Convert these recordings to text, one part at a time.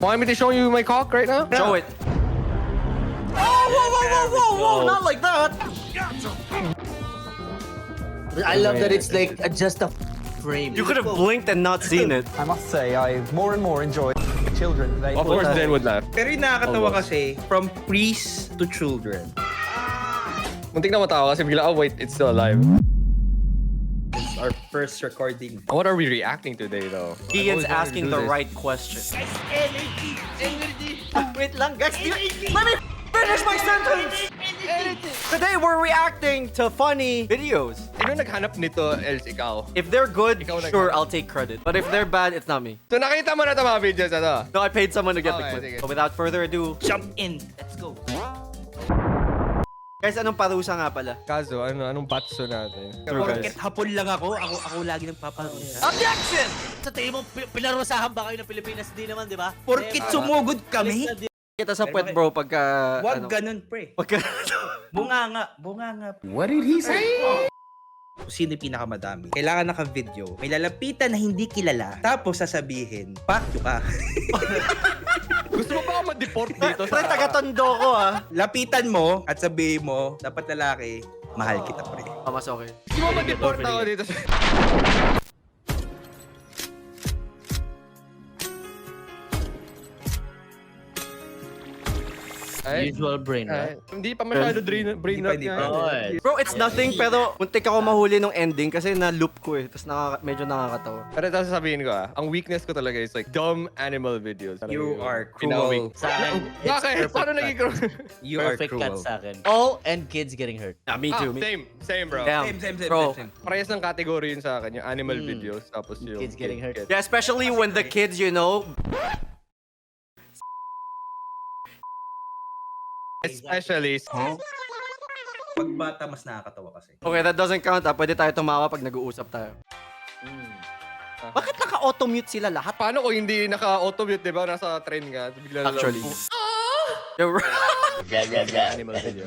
Want me to show you my cock right now? Show it. Whoa! Not like that. I love that it's like just a frame. You could have blinked and not seen it. I must say, I more and more enjoy children. They Of course, Dan would laugh. Pero yung nakakatawa kasi, from priests to children. Muntik na matawa kasi bigla, oh wait, it's still alive. It's our first recording. What are we reacting today though? Ian's I've always wanted to asking do the this. right question. Wait lang, guys. Let me finish my sentence. Today we're reacting to funny videos. Sino naghanap nito, else ikaw? If they're good, Ikaw na- sure, I'll take credit. But if they're bad, it's not me. So nakita mo na ito mga videos na to? No, I paid someone to get the Okay, clip. sige. So without further ado, Jump in. Let's go. guys, anong parusa nga pala? Kaso, anong batso natin? True, guys. Porket hapon lang ako lagi nagpaparusa. Objection! Sa tingin mo, pinarusahan ba kayo ng Pilipinas? Di naman, di ba? Porket sumugod kami. Kita sa puwet, bro, pagka... Wag ganun, pre. Pagka... Bunga nga. What did he say? Sino yung pinakamadami? Kailangan naka-video. May lalapitan na hindi kilala. Tapos sasabihin, fuck you ka. Gusto mo ba ako ma-deport dito Pre, taga-tondo ko, ah. Lapitan mo at sabihin mo, dapat lalaki, mahal kita, pre. Oh, mas okay. Gusto mo ma-deport ako dito Ay, Usual brain, right? hindi pa masyado brain rot Hindi pa. yan. Oo, eh. Bro, it's nothing, pero muntik ako mahuli nung ending kasi na-loop ko eh. Tapos medyo nakakatawa. Pero ito sasabihin ko ang weakness ko talaga is like dumb animal videos. Talaga You yun. are Pinaka-weak. cruel. Sa akin, it's Bakit? perfect Paano cut. naging cruel? You are Perfect cut cruel. sa akin. All and kids getting hurt. Yeah, me too. Same bro. Damn. Same. Bro. Parehas ng category yun sa akin, yung animal videos, tapos yung Kids getting hurt. Yeah, especially when the kids, you know, Especially, Pag bata, mas nakakatawa kasi. okay, that doesn't count ah. Pwede tayo tumawa pag nag-uusap tayo. Bakit naka-auto-mute sila lahat? paano kung hindi naka-auto-mute, di ba? Nasa train ka, bigla na lang- Actually. Yo, Animal video.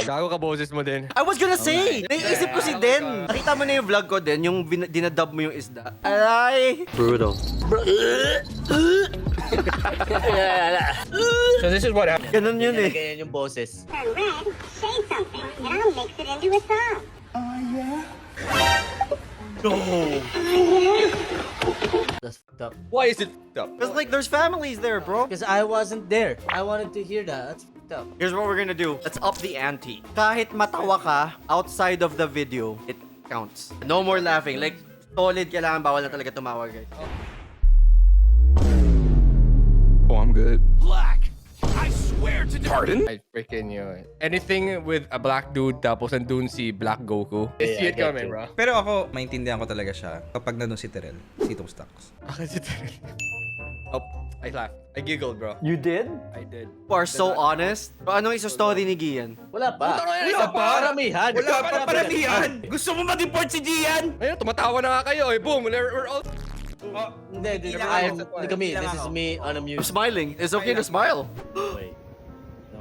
Gago ka boses mo din. I was gonna say! Naiisip ko si Den. Nakita mo na yung vlog ko, Den, yung dinadub mo yung isda. Aray! Brutal. So this is what happened. Ganun yun eh. Ganyan yung boses. And Rex, say something, and I'll mix it into a song. That's fucked up. Why is it up? Because like, there's families there, bro. Because I wasn't there. I wanted to hear that. That's fucked up. Here's what we're gonna do. Let's up the ante. Kahit matawa ka outside of the video, it counts. No more laughing. Like, solid kailangan bawal na talaga tumawa, guys. Oh, I'm good. Pardon? I freaking knew it. Anything with a black dude tapos nandun si Black Goku. I see I it get coming, you. bro. Pero ako, maintindihan ko talaga siya kapag nandun si Terrell, si Tong Stocks. Oh, I laughed. I giggled, bro. You did? I did. You are so honest. So, anong isa story ni Gian? Wala pa. Wala pa. Paramihan. Wala pa paramihan! Gusto mo mag-deport si Gian? Ayun, tumatawa na nga kayo eh. Boom, we're all... Hindi, Kailangan hindi kami. This is me on a I'm mute. smiling. It's okay to smile. Wait.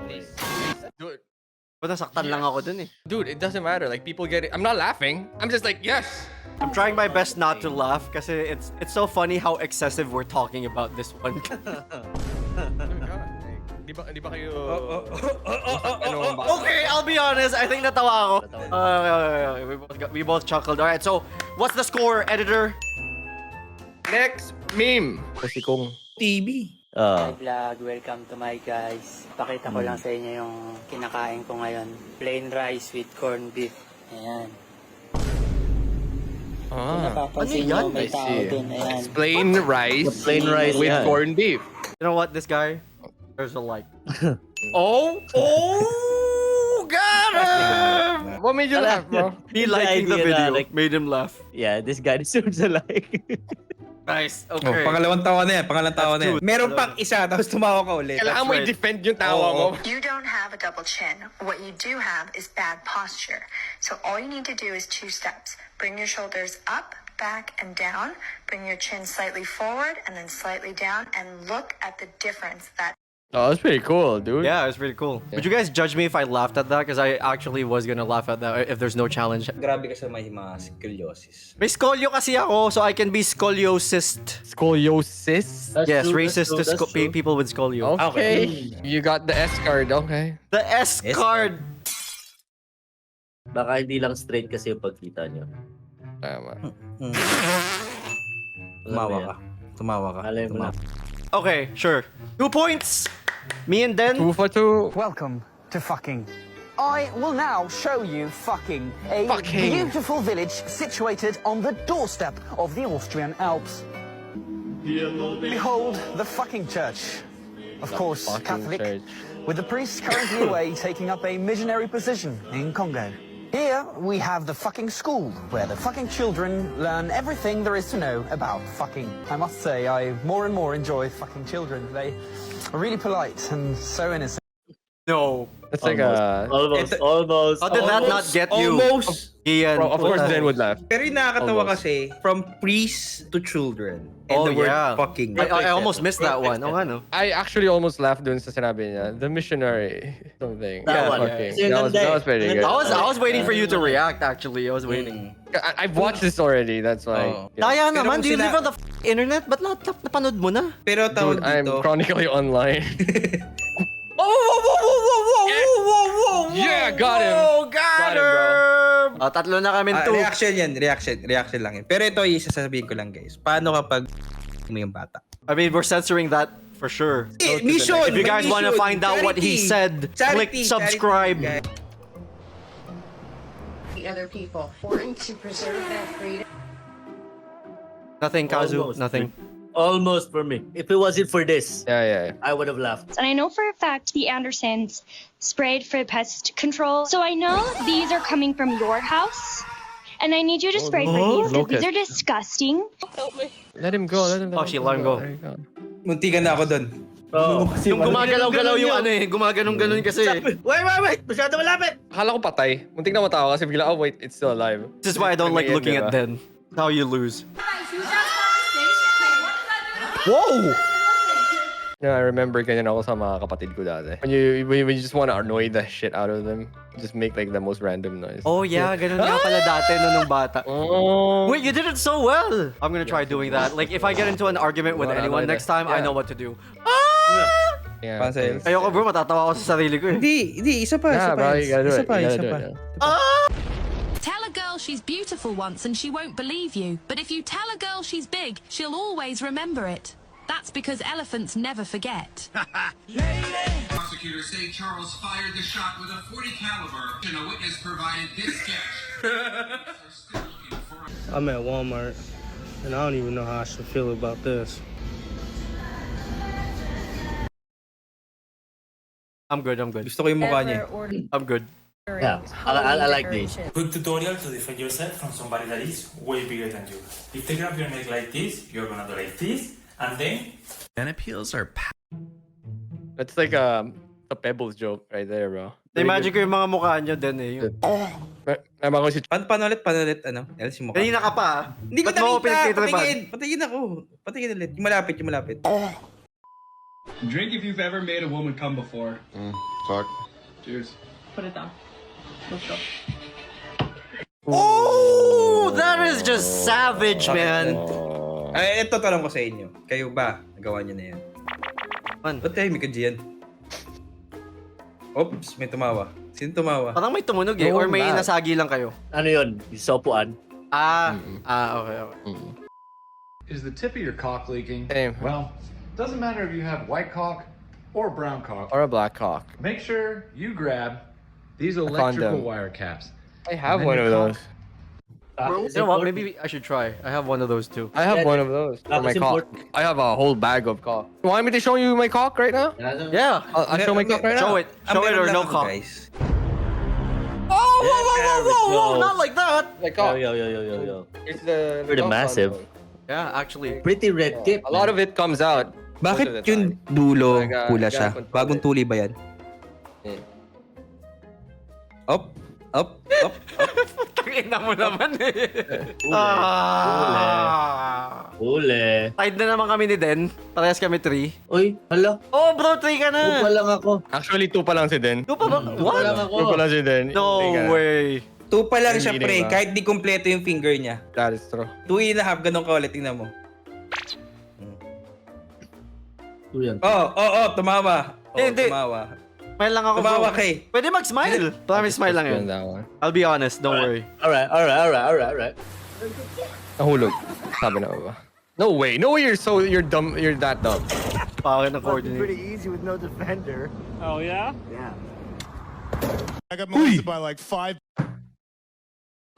No way. Dude, But nasaktan lang ako dun eh. dude, it doesn't matter. Like, people get it. I'm not laughing. I'm just like, yes. I'm trying my best not to laugh kasi it's so funny how excessive we're talking about this one. Di ba kayo... Okay, I'll be honest. I think natawa ako. Okay. We both chuckled. Alright, so what's the score, editor? Next meme. Kasi kung... TV. Hi vlog, welcome to my guys. Pakita ko lang sa inyo yung kinakain ko ngayon. Plain rice with corned beef. Ayan. Kung napapansin Ano yan? nyo, may I tao see. dun. Ayan. It's plain rice, Plain rice, with yeah. corned beef. You know what, this guy? There's a like. Oh! Got him! What made you laugh, bro? Me liking the video made him laugh. Yeah, this guy deserves a like. Nice. Oh, Okay. pangalawang tawa na yan, pangalawang tawa na yan. Meron pang isa, tapos tumawa ka ulit. Kailangan mo right. i-defend yung tawa mo. You don't have a double chin. What you do have is bad posture. So all you need to do is 2 steps. Bring your shoulders up, back, and down. Bring your chin slightly forward and then slightly down, and look at the difference that Oh, that's pretty cool, dude. Yeah, it's pretty cool. Would you guys judge me if I laughed at that? Because I actually was gonna laugh at that if there's no challenge. Grabe ka sa may mga scoliosis. May scolio kasi ako, so I can be scoliosist. Scoliosis. That's Yes, true, racist to that's true. people with scolio. Okay. You got the S card. Okay. The S S card. Baka hindi lang straight kasi yung pagkita nyo. Tama. Tumawa ka. Tumawa ka. Alam mo na. Okay, sure. 2 points. Me and Den. 2 for 2. Welcome to fucking. I will now show you fucking a Fucking. beautiful village situated on the doorstep of the Austrian Alps. Behold the fucking church. Of course, fucking Catholic, church. with the priest currently away taking up a missionary position in Congo. Here we have the fucking school, where the fucking children learn everything there is to know about fucking. I must say, I more and more enjoy fucking children. They are really polite and so innocent. No. It's like a. Almost. How did that not get you? Almost. Ian. Bro, of course, Dan would laugh. Pero yung nakakatawa Almost. kasi, from priest to children. And Oh, the word yeah. fucking. I almost missed that one. Oh, ano? I actually almost laughed dun sa sinabi niya. The missionary something. That one. fucking. Kasi yung That was, ganda that was pretty eh. good. I was waiting for you to react, actually. I was waiting. I've watched this already. That's why. Oh. Daya Pero naman, kung do you sina- live on the internet? Ba't napanood mo na? Pero tawag Dude, I'm dito. chronically online. Whoa, Yeah, got him. Got Got him, bro. him! Tatlo na kami two. Reaction yan. Reaction lang yan. Pero ito yung sasabihin ko lang guys. Paano kapag mo yung bata? I mean, we're censoring that for sure. Mission! If you guys want to find out what he said, click subscribe. The other people. Important to preserve that freedom. Nothing, Kazu. Almost. Nothing. Almost for me. If it wasn't for this, Yeah. I would have laughed. And I know for a fact the Andersons sprayed for pest control. So I know these are coming from your house. And I need you to spray for these because these are disgusting. Let him go. Let him go. Oh, she let him go. There you go. Munti ka na ako dun. Oh. Yung gumagalaw-galaw yung ano eh. Gumaganon-ganon kasi. Wait! Masyado malapit! Akala ko patay. Muntik na matawa kasi bigla, oh wait, it's still alive. This is why I don't like looking at Den. How you lose. Whoa! Yeah, I remember ganyan ako sa mga kapatid ko dati. When you just want to annoy the shit out of them, just make like the most random noise. Oh yeah, ganun nga pala dati nung bata. Oh. Wait, you did it so well! I'm gonna try doing that. Like, if I get into an argument with anyone next time, I know what to do. Yeah. Pansel. Ayoko bro, matatawa ako sa sarili ko eh. Hindi. Isa pa. Yeah, bro, you gotta do it. You gotta do it. Yeah. Tell a girl she's beautiful once and she won't believe you. But if you tell a girl she's big, she'll always remember it. That's because elephants never forget. Prosecutors say Charles fired the shot with a .40 caliber, and a witness provided this sketch. I'm at Walmart, and I don't even know how I should feel about this. I'm good. Gusto ko yung mukha niya. I'm good. Yeah, I like this. Good tutorial to defend yourself from somebody that is way bigger than you. If they grab your neck like this, you're gonna do like this, and then... Appeals are That's like a Pebbles joke right there, bro. Na-imagine ko yung mga mukha nyo din eh. Naman ko si Paano ulit, ano? Else yung mukha. Kanina ka pa ah. Hindi ko Ba't mo ako nakita. pinagtitripan? Patingin ako. Patingin ulit. Yung malapit. Drink if you've ever made a woman come before. fuck. Cheers. Put it down. Let's go. Oh, that is just savage, man. Ay, ito tanong ko sa inyo. Kayo ba? Nagawa niyo na yan? Man. Ba't tayo may kadyan? Oops, may tumawa. Sino tumawa? Parang may tumunog eh. Or may nasagi lang kayo. Ano yun? Sopuan? Okay. Is the tip of your cock leaking? Same. Well, doesn't matter if you have white cock or brown cock. or a black cock. Make sure you grab these electrical electrical wire caps. I have one of those. You know what? Maybe I should try. I have one of those too. I have one of those for my cock. I have a whole bag of cock. You want me to show you my cock right now? Yeah. I'll show my cock right now. Show it. Show it or no cock. Guys. Whoa, not like that. My cock. Yo. It's the Pretty cock massive. one. Yeah, actually. Pretty red tip. A lot of it comes out. most of the Bakit yung time. dulo Like, pula you siya? gotta control Bagong it. tuli ba yan? Yeah. Up. Tangina mo naman eh. Uli. Tied na naman kami ni Den. Parehas kami 3. Uy, hala. Oh, bro, 3 ka na. Upa lang ako. Actually, 2 pa lang si Den. 2 pa ba? Upa lang What? ako. 2 pa lang si Den. No way. 2 pa lang siya, Hindi pre. naman. Kahit di kompleto yung finger niya. That is true. 2.5, ganun ka ulit. Tingnan mo. Yan. Tumawa. Hindi. Tumawa. Smile lang ako, Tumawa bro. kay. Pwede mag-smile. Promise, smile lang yun. That one. I'll be honest, don't worry. Alright. Nahulog. Sabi na ba? No way. No way you're dumb. You're that dumb. Pangit ng coordinate. easy with no defender. Oh, yeah? Yeah. I got molested by like 5.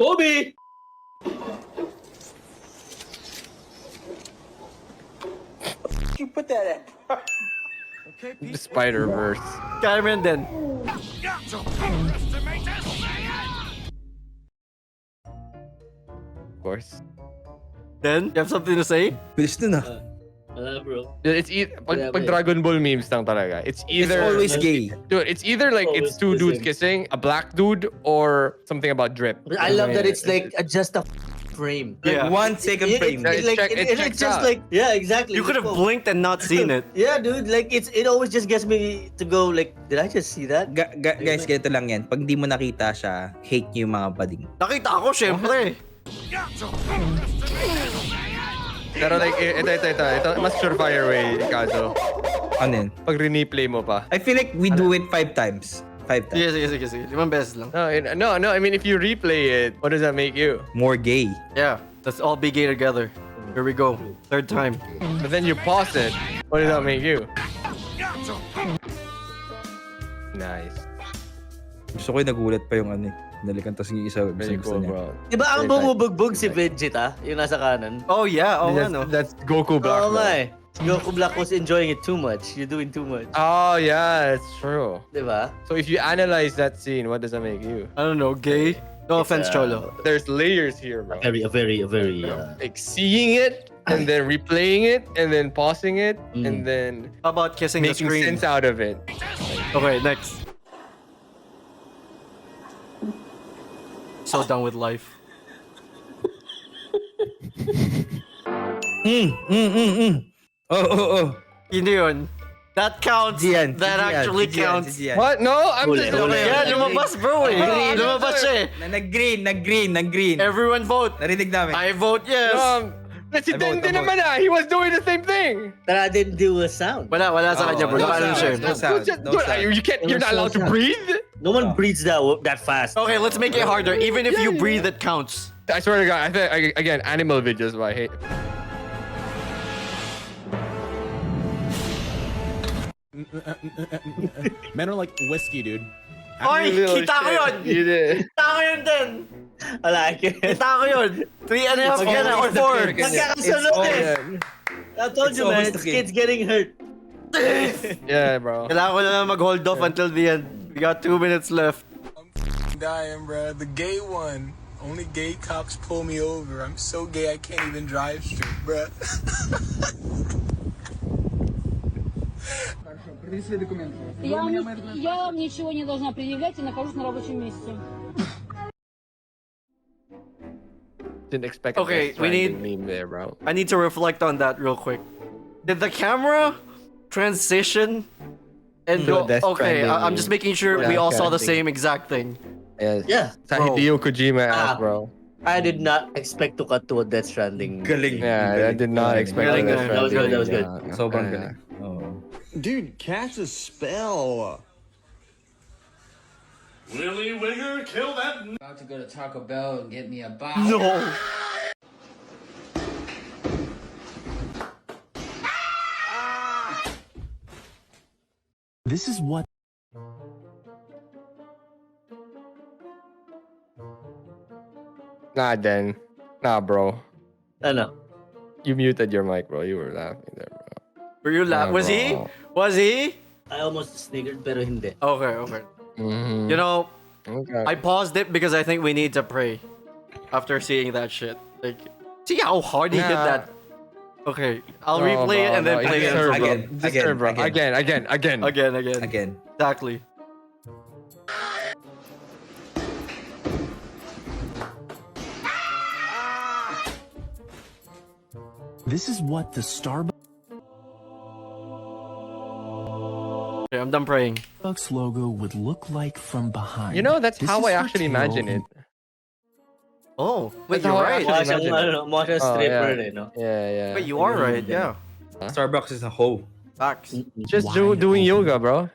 Kobe! You put that in. The Spider-Verse. Cameron din. Of course. Den, you have something to say? Bilis nun ah. Wala, bro. It's pag Dragon Ball memes lang talaga. It's It's either always gay. dude, it's either like it's two dudes kissing, a black dude, or something about drip. I love that it's like just a frame. Yeah. 1 second frame. It's just like, yeah, exactly. You could have Let's go. blinked and not seen it. Yeah, dude, like it always just gets me to go like, did I just see that? Guys, ganito lang yan. Pag di mo nakita siya, hate niyo yung mga bading. Nakita ako, syempre. Pero like ito mas surefire way kaso. Ano yun? Pag replay mo pa. I feel like we do it 5 times. 5 times. Sige. 5 beses lang. No, I mean if you replay it, what does that make you? More gay. Yeah, let's all be gay together. Here we go. 3rd time. But then you pause it. What does that make you? Nice. Gusto ko yung nagulat pa yung ano eh. Nalikan tas yung isa. Very gusto cool, niya. bro. Diba ang bumubugbog si Vegeta, yung nasa kanan? Oh yeah, That's Goku Black. Oo nga Belt. eh. Si Goku Black was enjoying it too much. You're doing too much. Oh yeah, it's true. Diba? So if you analyze that scene, what does that make you? I don't know, gay? No offense, Cholo. There's layers here, bro. A very Like seeing it and then replaying it and then pausing it and then How about kissing the making screen? sense out of it. Okay, next. So done with life. Oh. Hindi yun. That counts. Gian, That si Gian, actually si Gian, counts. si Gian. What? No, I'm just Yeah, lumabas bro eh. Lumabas siya eh. Nag-green. Everyone vote. Narinig namin. I vote yes. Si Den din naman he was doing the same thing. But I didn't do a sound. Wala sa kanya bro. Nakaano siya. No sound. You're not allowed to breathe. No one breathes that fast. Okay, let's make it harder. Even if you breathe, it counts. I swear to God, again, animal videos, but I hate. Men are like whiskey, dude. Oy, kita ko yun! You did. Kita ko yun din! I like it. Kita ko yun! 3.5 ka na or 4. Magkakasunod eh. I told you, man, this kid's getting hurt. Yeah, bro. Kailangan ko na lang mag-hold off until the end. We got 2 minutes left. I'm dying, bro. The gay one. Only gay cops pull me over. I'm so gay I can't even drive straight, bro. Я вам ничего не должна предъявлять и нахожусь на рабочем месте. Didn't expect. Okay, a we random need- meme there, bro. I need to reflect on that real quick. Did the camera transition and To a go? Death Okay, Stranding I'm just making sure we Yeah, all saw the casting. same exact thing. Yes. Yeah. Sa Bro. Hideo Kojima ass, Ah. bro. I did not expect to cut to a Death Stranding. Galing. Yeah, I did not expect Galing that. nga. That was good, that was good. Sobrang galing. Dude, cast a spell. About to go to Taco Bell and get me a box. No. This is what. Nah, Den. Nah, bro. Ano? You muted your mic, bro. You were laughing there, bro. Were you Nah, Was he? bro. Was he? I almost sniggered pero hindi. Okay. Mhm. You know, Okay. I paused it because I think we need to pray after seeing that shit. Like, see how hard he hit Yeah. that. Okay, I'll No, replay it bro, and then no, play you it deserve, bro. Again, You deserve, bro. again. again. Exactly. This is what the Starbucks Okay, I'm done praying. logo would look like from behind. You know, that's This how is I for actually Teo imagine it. Oh, wait, That's you're how I right. actually imagine it. Mukha Oh, stripper yeah. no? Yeah. Wait, you are right, yeah. Starbucks is a hoe. Facts. Just doing yoga, bro.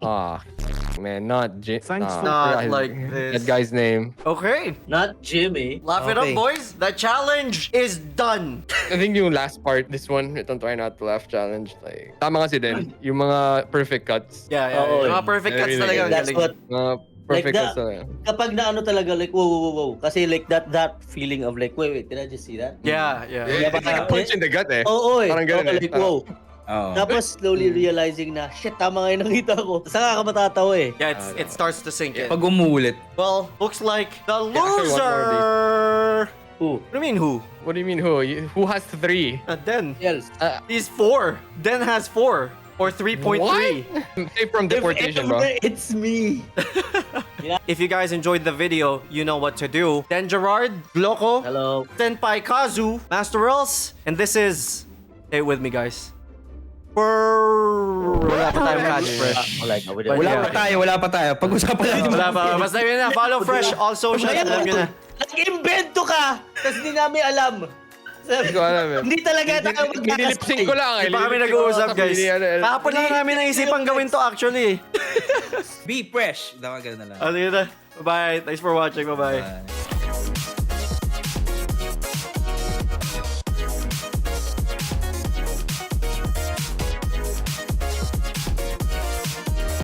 Ah, man, not Jim. Not like this. That guy's name. Okay. Not Jimmy. Laugh it up, boys. The challenge is done. I think yung last part, this one, itong try not to laugh challenge, like, tama kasi din, yung mga perfect cuts. Yeah. Oo, Mga perfect cuts really talaga. ang That's galing. what Mga perfect Like cuts talaga. kapag na ano talaga like whoa. Kasi like that feeling of like wait, did I just see that? Yeah. It's like a punch in the gut eh. Oo eh. Parang ganun Oo, eh. like whoa. Tapos slowly realizing na shit, tama nga yung nakita ko. Saka ka matatawa eh. Yeah, it starts to sink in. Pag umuulit. Well, looks like the actually, one more loser. Who? What do you mean who? What do you mean who? Who has 3? Den. Yes. He's 4. Den has 4. Or 3.3. Safe from deportation, bro. It's me. If you guys enjoyed the video, you know what to do. Den Gerard, Gloco, Hello. Senpai Kazu, Master Else, and this is... Stay with me, guys. Wala pa tayong catch fresh. Wala pa tayo. Pag-usapan natin. Wala pa. Basta yun na. Follow fresh. All socials. Alam nyo na. Nag-invento ka! Tapos hindi namin alam. Hindi ko alam eh. Hindi talaga tayo Nililipsing ko lang eh. Hindi pa kami nag-uusap, guys. Ano, Kahapon lang namin naisipan gawin to actually. Be fresh. Dapat ganun na lang. Ano yun na. Bye-bye. Thanks for watching. Bye-bye.